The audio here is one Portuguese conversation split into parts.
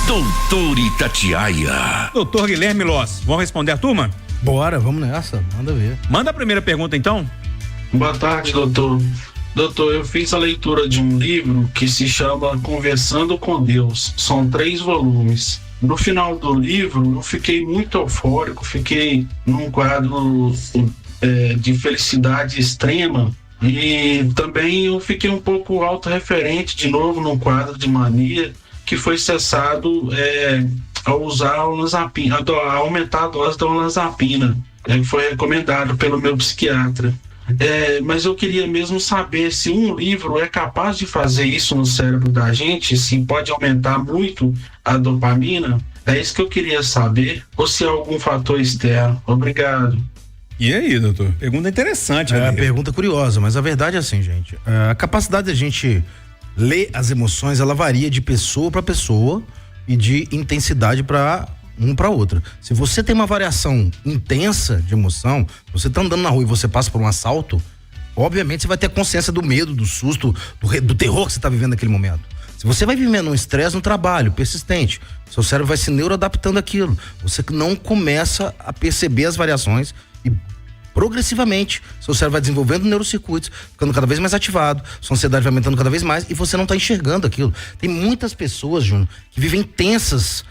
Doutor Itatiaia. Doutor Guilherme Loss, vamos responder a turma? Bora, vamos nessa, manda ver. Manda a primeira pergunta então. Boa tarde, doutor. Doutor, eu fiz a leitura de um livro que se chama Conversando com Deus. São 3 volumes. No final do livro, eu fiquei muito eufórico, fiquei num quadro de felicidade extrema. E também eu fiquei um pouco autorreferente de novo num quadro de mania, que foi cessado ao usar a olanzapina, a aumentar a dose da olanzapina. Foi recomendado pelo meu psiquiatra. Mas eu queria mesmo saber se um livro é capaz de fazer isso no cérebro da gente, se pode aumentar muito a dopamina. É isso que eu queria saber, ou se é algum fator externo. Obrigado. E aí, doutor? Pergunta interessante. Pergunta curiosa, mas a verdade é assim, gente. A capacidade da gente ler as emoções, ela varia de pessoa para pessoa e de intensidade para outra. Se você tem uma variação intensa de emoção, você tá andando na rua e você passa por um assalto, obviamente você vai ter consciência do medo, do susto, do terror que você tá vivendo naquele momento. Se você vai vivendo um estresse no trabalho persistente, seu cérebro vai se neuroadaptando àquilo. Você não começa a perceber as variações e progressivamente seu cérebro vai desenvolvendo neurocircuitos, ficando cada vez mais ativado, sua ansiedade vai aumentando cada vez mais e você não tá enxergando aquilo. Tem muitas pessoas, Júnior, que vivem tensas,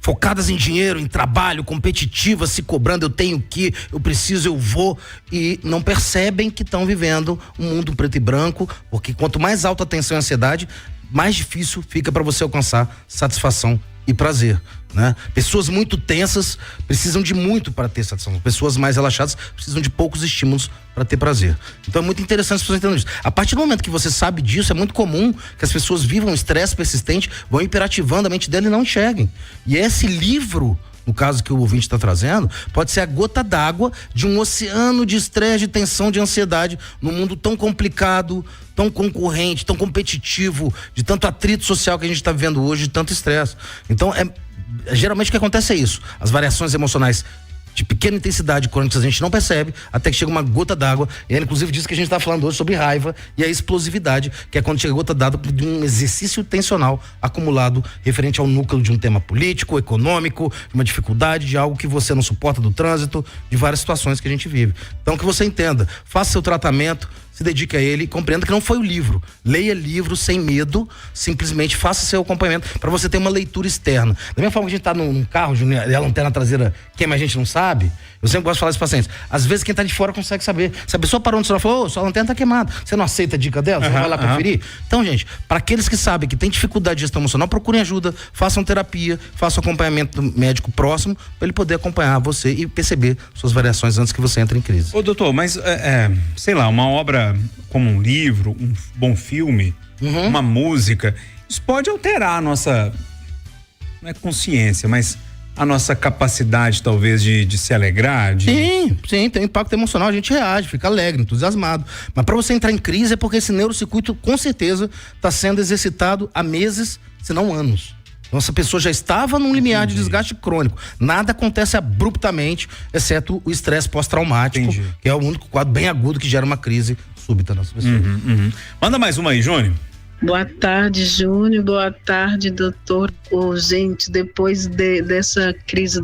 focadas em dinheiro, em trabalho, competitivas, se cobrando, eu tenho que, eu preciso, eu vou, e não percebem que estão vivendo um mundo preto e branco, porque quanto mais alta a tensão e a ansiedade, mais difícil fica para você alcançar satisfação e prazer, né? Pessoas muito tensas precisam de muito para ter satisfação. Pessoas mais relaxadas precisam de poucos estímulos para ter prazer. Então é muito interessante as pessoas entenderem isso. A partir do momento que você sabe disso, é muito comum que as pessoas vivam um estresse persistente, vão hiperativando a mente dela e não enxerguem. E esse livro, no caso que o ouvinte está trazendo, pode ser a gota d'água de um oceano de estresse, de tensão, de ansiedade, num mundo tão complicado, tão concorrente, tão competitivo, de tanto atrito social que a gente está vivendo hoje, de tanto estresse. Então, geralmente o que acontece é isso. As variações emocionais de pequena intensidade, crônicas, a gente não percebe, até que chega uma gota d'água. E ela, inclusive, disse que a gente está falando hoje sobre raiva e a explosividade, que é quando chega a gota d'água de um exercício tensional acumulado referente ao núcleo de um tema político, econômico, de uma dificuldade, de algo que você não suporta do trânsito, de várias situações que a gente vive. Então, que você entenda, faça seu tratamento, se dedique a ele e compreenda que não foi o livro. Leia livro sem medo, simplesmente faça seu acompanhamento para você ter uma leitura externa. Da mesma forma que a gente tá num carro e a lanterna traseira queima, a gente não sabe. Eu sempre gosto de falar isso para os pacientes. Às vezes quem tá de fora consegue saber. Se a pessoa parou no celular e falou, sua lanterna tá queimada, você não aceita a dica dela? Você vai lá conferir? Então, gente, para aqueles que sabem que tem dificuldade de gestão emocional, procurem ajuda, façam terapia, façam acompanhamento médico próximo, para ele poder acompanhar você e perceber suas variações antes que você entre em crise. Ô doutor, mas sei lá, uma obra como um livro, um bom filme, uma música, isso pode alterar a nossa, não é consciência, mas a nossa capacidade talvez de se alegrar? Sim, tem impacto emocional, a gente reage, fica alegre, entusiasmado. Mas para você entrar em crise é porque esse neurocircuito com certeza está sendo exercitado há meses, se não anos. Então essa pessoa já estava num limiar de desgaste crônico. Nada acontece abruptamente, exceto o estresse pós-traumático, que é o único quadro bem agudo que gera uma crise súbita nas pessoas. Manda mais uma aí, Júnior. Boa tarde, Júnior. Boa tarde, doutor. Gente, depois dessa crise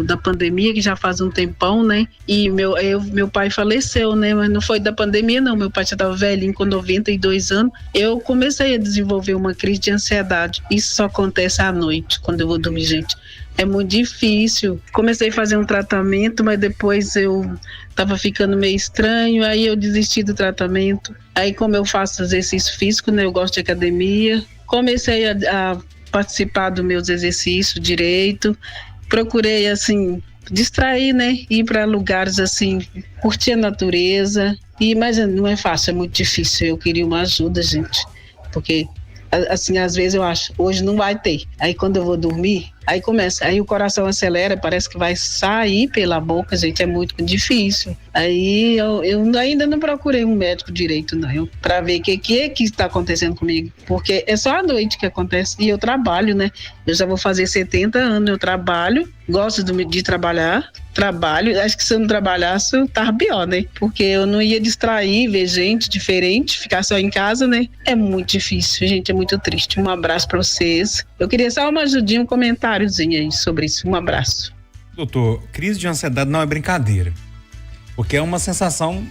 da pandemia, que já faz um tempão, né? E meu pai faleceu, né? Mas não foi da pandemia, não. Meu pai já estava velhinho, com 92 anos. Eu comecei a desenvolver uma crise de ansiedade. Isso só acontece à noite, quando eu vou dormir, gente. É muito difícil. Comecei a fazer um tratamento, mas depois eu tava ficando meio estranho, aí eu desisti do tratamento. Aí, como eu faço exercício físico, né, eu gosto de academia, comecei a participar dos meus exercícios direito, procurei, assim, distrair, né, ir para lugares, assim, curtir a natureza, mas não é fácil, é muito difícil. Eu queria uma ajuda, gente, porque assim, às vezes eu acho, hoje não vai ter. Aí quando eu vou dormir, Aí começa, aí o coração acelera, parece que vai sair pela boca, gente, é muito difícil. Aí eu ainda não procurei um médico direito, não, pra ver o que está acontecendo comigo, porque é só à noite que acontece, e eu trabalho, né? Eu já vou fazer 70 anos, eu trabalho, gosto de trabalhar, acho que se eu não trabalhasse, eu tava pior, né? Porque eu não ia distrair, ver gente diferente, ficar só em casa, né? É muito difícil, gente, é muito triste. Um abraço pra vocês. Eu queria só uma ajudinha, um comentáriozinho aí sobre isso. Um abraço. Doutor, crise de ansiedade não é brincadeira, porque é uma sensação,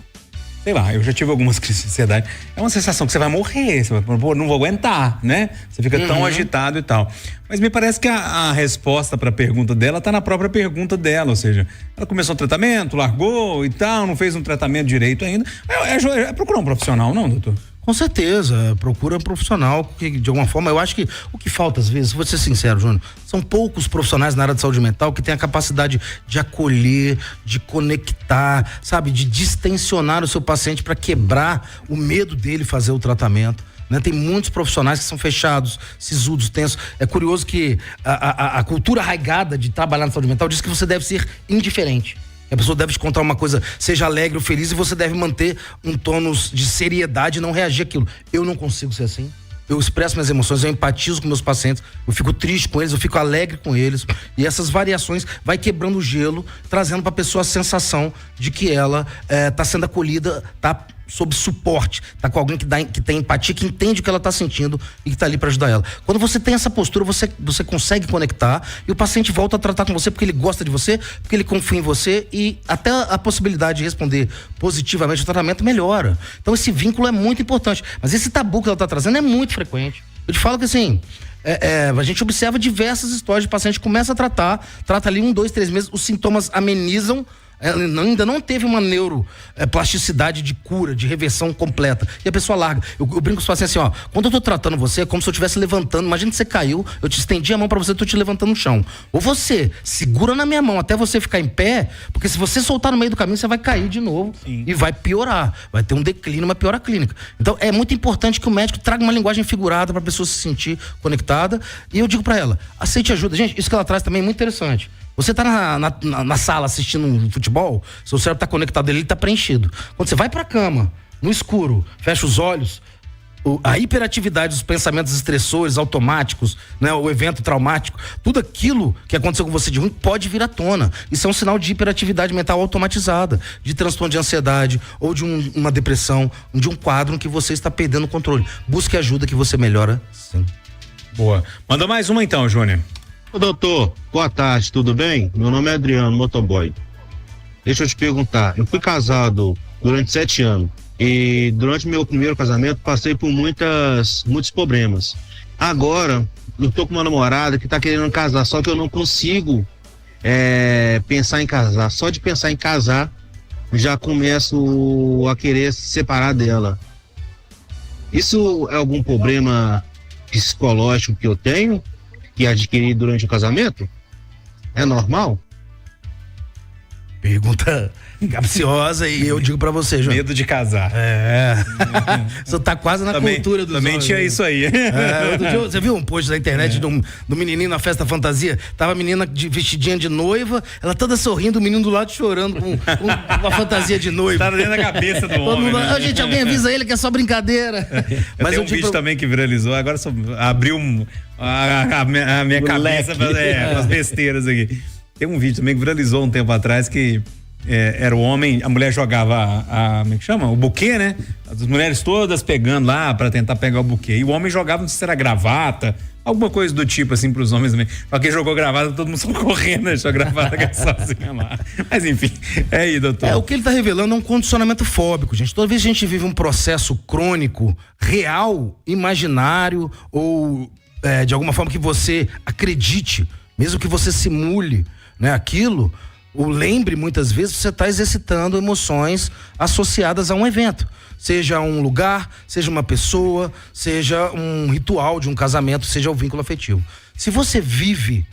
sei lá, eu já tive algumas crises de ansiedade, é uma sensação que você vai morrer, você vai, pô, não vou aguentar, né? Você fica tão agitado e tal. Mas me parece que a resposta para a pergunta dela tá na própria pergunta dela, ou seja, ela começou o tratamento, largou e tal, não fez um tratamento direito ainda. É procurar um profissional, não, doutor? Com certeza, procura um profissional que, de alguma forma, eu acho que o que falta às vezes, vou ser sincero, Júnior, são poucos profissionais na área de saúde mental que têm a capacidade de acolher, de conectar, sabe, de distensionar o seu paciente para quebrar o medo dele fazer o tratamento. Né? Tem muitos profissionais que são fechados, sisudos, tensos. É curioso que a cultura arraigada de trabalhar na saúde mental diz que você deve ser indiferente. A pessoa deve te contar uma coisa, seja alegre ou feliz, e você deve manter um tônus de seriedade e não reagir àquilo. Eu não consigo ser assim. Eu expresso minhas emoções, eu empatizo com meus pacientes, eu fico triste com eles, eu fico alegre com eles. E essas variações vai quebrando o gelo, trazendo para a pessoa a sensação de que ela tá sendo acolhida, tá sob suporte, tá com alguém que tem empatia, que entende o que ela tá sentindo e que tá ali para ajudar ela. Quando você tem essa postura, você consegue conectar e o paciente volta a tratar com você porque ele gosta de você, porque ele confia em você e até a possibilidade de responder positivamente ao tratamento melhora. Então esse vínculo é muito importante, mas esse tabu que ela tá trazendo é muito frequente. Eu te falo que assim, a gente observa diversas histórias de paciente que começa a trata ali 1, 2, 3 meses, os sintomas amenizam, ainda não teve uma neuroplasticidade de cura, de reversão completa. E a pessoa larga. Eu brinco com os pacientes assim, ó, quando eu tô tratando você, é como se eu estivesse levantando. Imagina que você caiu, eu te estendi a mão pra você, eu tô te levantando no chão. Ou você segura na minha mão até você ficar em pé, porque se você soltar no meio do caminho, você vai cair de novo. Sim. E vai piorar. Vai ter um declínio, uma piora clínica. Então é muito importante que o médico traga uma linguagem figurada pra pessoa se sentir conectada. E eu digo pra ela, aceite ajuda. Gente, isso que ela traz também é muito interessante. Você tá na sala assistindo um futebol, seu cérebro tá conectado, ele tá preenchido. Quando você vai pra cama, no escuro, fecha os olhos, a hiperatividade dos pensamentos estressores, automáticos, né, o evento traumático, tudo aquilo que aconteceu com você de ruim pode vir à tona. Isso é um sinal de hiperatividade mental automatizada, de transtorno de ansiedade ou de uma depressão, de um quadro em que você está perdendo o controle. Busque ajuda que você melhora sim. Boa. Manda mais uma então, Júnior. Ô, doutor, boa tarde, tudo bem? Meu nome é Adriano, motoboy. Deixa eu te perguntar, eu fui casado durante 7 anos e durante meu primeiro casamento passei por muitos problemas. Agora, eu tô com uma namorada que tá querendo casar, só que eu não consigo pensar em casar. Só de pensar em casar, já começo a querer se separar dela. Isso é algum problema psicológico que eu tenho? Que adquiri durante o casamento? É normal? Pergunta capciosa e eu digo pra você, João. Medo de casar. Você tá quase na cultura dos também homens, tinha né? isso aí. Outro dia, você viu um post na internet do menininho na festa fantasia? Tava a menina vestidinha de noiva, ela toda sorrindo, o menino do lado chorando com uma fantasia de noiva. Tá dentro da cabeça do homem. Né? Gente, alguém avisa ele que é só brincadeira. Mas tem um vídeo também que viralizou, agora só abriu a minha cabeça para as besteiras aqui. Tem um vídeo também que viralizou um tempo atrás que era o homem, a mulher jogava como é que chama? O buquê, né? As mulheres todas pegando lá pra tentar pegar o buquê. E o homem jogava, não sei se era gravata, alguma coisa do tipo assim pros homens também. Só que jogou gravata, todo mundo só correndo, deixou a gravata sozinha lá. Mas enfim, é aí, doutor. O que ele tá revelando é um condicionamento fóbico, gente. Toda vez que a gente vive um processo crônico, real, imaginário ou de alguma forma que você acredite, mesmo que você simule, né, aquilo, lembre muitas vezes você está exercitando emoções associadas a um evento, seja um lugar, seja uma pessoa, seja um ritual de um casamento, seja o vínculo afetivo. Se você vive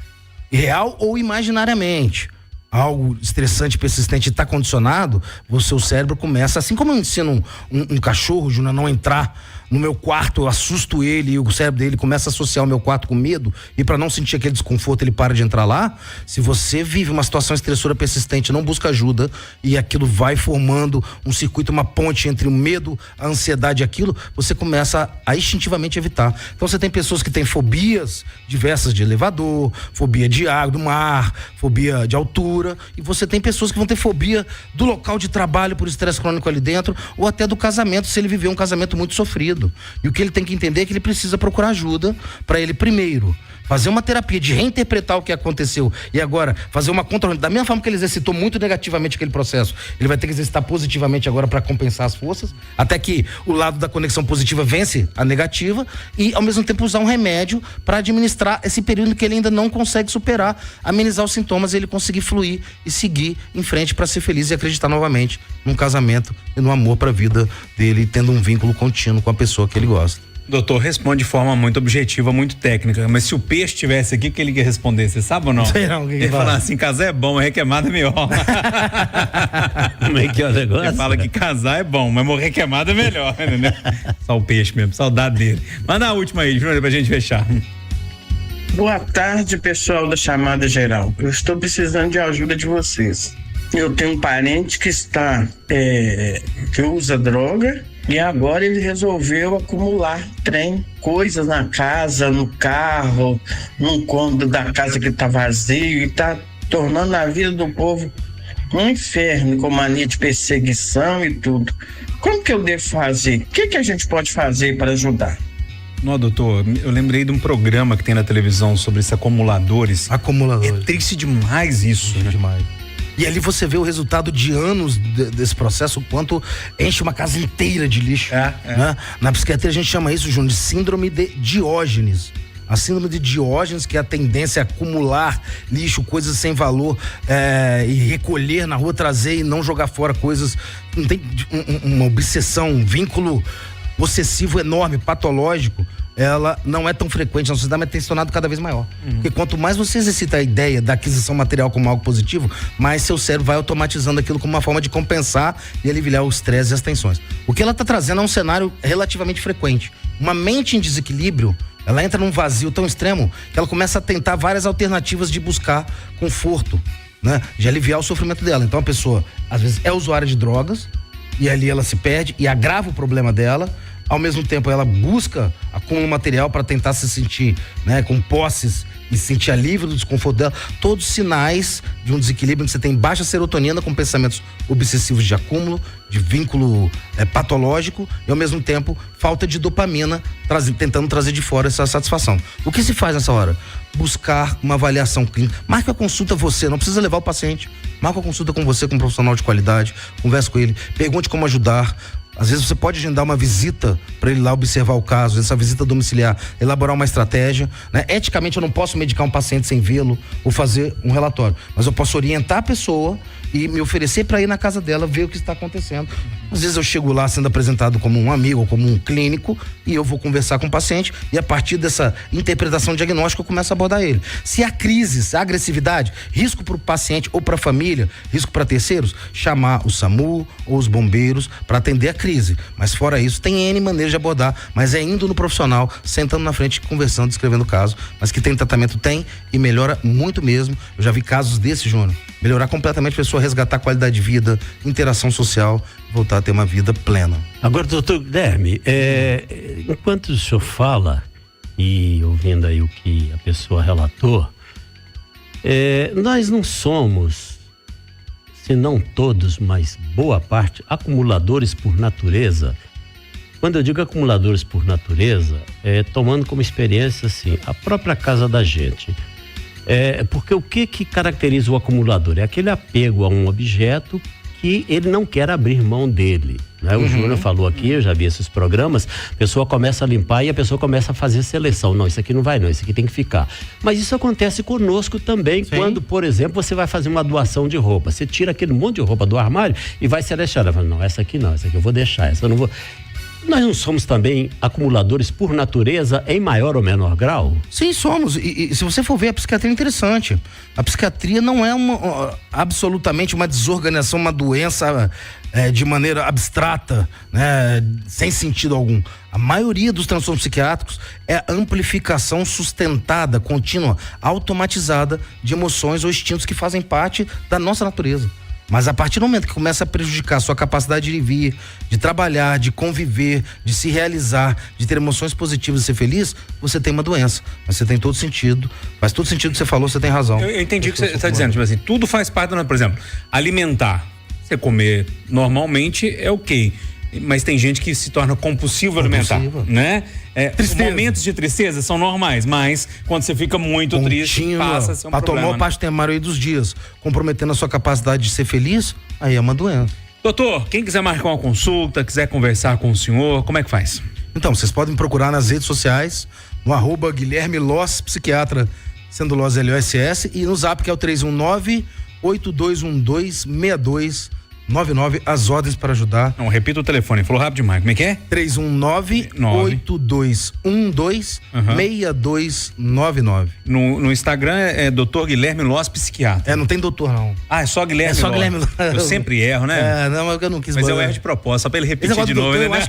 real ou imaginariamente algo estressante, persistente e está condicionado, o seu cérebro começa, assim como eu ensino um cachorro, Júnior, a não entrar no meu quarto, eu assusto ele e o cérebro dele começa a associar o meu quarto com medo, e para não sentir aquele desconforto ele para de entrar lá. Se você vive uma situação estressora persistente, não busca ajuda, e aquilo vai formando um circuito, uma ponte entre o medo, a ansiedade e aquilo, você começa a instintivamente evitar. Então você tem pessoas que têm fobias diversas de elevador, fobia de água, do mar, fobia de altura, e você tem pessoas que vão ter fobia do local de trabalho por estresse crônico ali dentro, ou até do casamento, se ele viveu um casamento muito sofrido. E o que ele tem que entender é que ele precisa procurar ajuda para ele, primeiro, fazer uma terapia de reinterpretar o que aconteceu e agora fazer uma contra. Da mesma forma que ele exercitou muito negativamente aquele processo, ele vai ter que exercitar positivamente agora para compensar as forças, até que o lado da conexão positiva vence a negativa, e ao mesmo tempo usar um remédio para administrar esse período que ele ainda não consegue superar, amenizar os sintomas e ele conseguir fluir e seguir em frente para ser feliz e acreditar novamente num casamento e no amor para a vida dele, tendo um vínculo contínuo com a pessoa que ele gosta. Doutor, responde de forma muito objetiva, muito técnica, mas se o peixe estivesse aqui, o que ele ia responder? Você sabe ou não? Sei não, ele fala assim, casar é bom, requeimado é melhor. Como é que é o negócio? Ele fala que casar é bom, mas morrer queimado é melhor, entendeu? Só o peixe mesmo, saudade dele. Manda a última aí, Júnior, pra gente fechar. Boa tarde, pessoal da chamada geral. Eu estou precisando de ajuda de vocês. Eu tenho um parente que que usa droga, e agora ele resolveu acumular coisas na casa, no carro, num cômodo da casa que está vazio, e está tornando a vida do povo um inferno, com mania de perseguição e tudo. Como que eu devo fazer? O que a gente pode fazer para ajudar? Não, doutor, eu lembrei de um programa que tem na televisão sobre esses acumuladores. É triste demais isso, né? Demais. E ali você vê o resultado de anos desse processo, o quanto enche uma casa inteira de lixo. Né? Na psiquiatria a gente chama isso, Júnior, de síndrome de Diógenes. A síndrome de Diógenes, que é a tendência a acumular lixo, coisas sem valor, e recolher na rua, trazer e não jogar fora coisas. Não tem uma obsessão, um vínculo possessivo enorme, patológico. Ela não é tão frequente na sociedade, mas tem se tornado cada vez maior. Porque quanto mais você exercita a ideia da aquisição material como algo positivo, mais seu cérebro vai automatizando aquilo como uma forma de compensar e aliviar o estresse e as tensões. O que ela está trazendo é um cenário relativamente frequente. Uma mente em desequilíbrio, ela entra num vazio tão extremo que ela começa a tentar várias alternativas de buscar conforto, né? De aliviar o sofrimento dela. Então a pessoa, às vezes, é usuária de drogas, e ali ela se perde e agrava o problema dela. Ao mesmo tempo, ela busca acúmulo material para tentar se sentir, né, com posses e sentir alívio do desconforto dela. Todos sinais de um desequilíbrio, onde você tem baixa serotonina com pensamentos obsessivos de acúmulo, de vínculo patológico, e ao mesmo tempo falta de dopamina, tentando trazer de fora essa satisfação. O que se faz nessa hora? Buscar uma avaliação clínica. Marque a consulta você, não precisa levar o paciente. Marque a consulta com você, com um profissional de qualidade, converse com ele, pergunte como ajudar. Às vezes você pode agendar uma visita para ele lá observar o caso, essa visita domiciliar, elaborar uma estratégia, né? Eticamente eu não posso medicar um paciente sem vê-lo ou fazer um relatório, mas eu posso orientar a pessoa e me oferecer para ir na casa dela ver o que está acontecendo. Às vezes eu chego lá sendo apresentado como um amigo ou como um clínico, e eu vou conversar com o paciente, e a partir dessa interpretação diagnóstica eu começo a abordar ele. Se há crise, se há agressividade, risco para o paciente ou para a família, risco para terceiros, chamar o SAMU ou os bombeiros para atender a crise. Mas fora isso, tem N maneiras de abordar, mas é indo no profissional, sentando na frente, conversando, descrevendo o caso, mas que tem tratamento, tem, e melhora muito mesmo. Eu já vi casos desse, Júnior, melhorar completamente a pessoa, resgatar a qualidade de vida, interação social, voltar a ter uma vida plena. Agora, doutor Guilherme, enquanto o senhor fala, e ouvindo aí o que a pessoa relatou, nós não somos, se não todos, mas boa parte, acumuladores por natureza. Quando eu digo acumuladores por natureza, tomando como experiência, assim, a própria casa da gente. Porque o que caracteriza o acumulador? É aquele apego a um objeto que ele não quer abrir mão dele, né? O Júnior falou aqui, eu já vi esses programas, a pessoa começa a limpar e a pessoa começa a fazer seleção. Não, isso aqui não vai não, isso aqui tem que ficar. Mas isso acontece conosco também. Sim. Quando, por exemplo, você vai fazer uma doação de roupa. Você tira aquele monte de roupa do armário e vai selecionar. Fala, não, essa aqui não, essa aqui eu vou deixar, essa eu não vou... Nós não somos também acumuladores por natureza em maior ou menor grau? Sim, somos. E se você for ver, a psiquiatria é interessante. A psiquiatria não é absolutamente uma desorganização, uma doença de maneira abstrata, né, sem sentido algum. A maioria dos transtornos psiquiátricos é amplificação sustentada, contínua, automatizada de emoções ou instintos que fazem parte da nossa natureza. Mas a partir do momento que começa a prejudicar a sua capacidade de vir, de trabalhar, de conviver, de se realizar, de ter emoções positivas e ser feliz, você tem uma doença. Mas você tem todo sentido, faz todo sentido que você falou, você tem razão. Eu entendi o que você está dizendo, tipo assim, tudo faz parte por exemplo, alimentar. Você comer normalmente é ok. Mas tem gente que se torna compulsivo alimentar, né? Momentos de tristeza são normais, mas quando você fica muito triste, passa a ser um problema. Tomar o parte da maioria dos dias, comprometendo a sua capacidade de ser feliz, aí é uma doença. Doutor, quem quiser marcar uma consulta, quiser conversar com o senhor, como é que faz? Então, vocês podem me procurar nas redes sociais, no @Guilherme Loss, psiquiatra, sendo Loss LOSS, e no zap que é o 319-8212-6299, as ordens para ajudar. Não, repita o telefone, falou rápido demais, como é que é? 319-8212-6299. No Instagram é Dr. Guilherme Loss, psiquiatra. Não tem doutor não. Ah, é só Guilherme Loss. Guilherme Loss. Eu sempre erro, né? Não, eu não quis. Mas eu erro de propósito, só pra ele repetir de novo, doutor, né?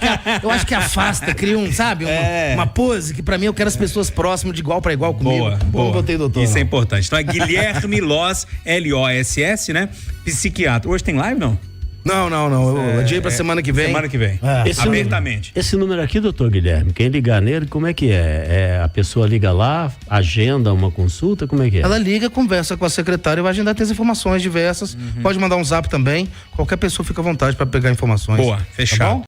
Eu acho que afasta, cria uma pose que pra mim eu quero as pessoas próximas de igual pra igual comigo. Boa. Não botei doutor. Isso não. é importante. Então é Guilherme Loss, LOSS, né? Psiquiatra. Hoje tem live, não? Não. Eu adiei pra semana que vem. Semana que vem. Abertamente. Esse número aqui, doutor Guilherme, quem ligar nele, como é que é? A pessoa liga lá, agenda uma consulta, como é que é? Ela liga, conversa com a secretária e vai agendar, tem as informações diversas. Pode mandar um zap também. Qualquer pessoa fica à vontade pra pegar informações. Boa, fechado. Tá bom?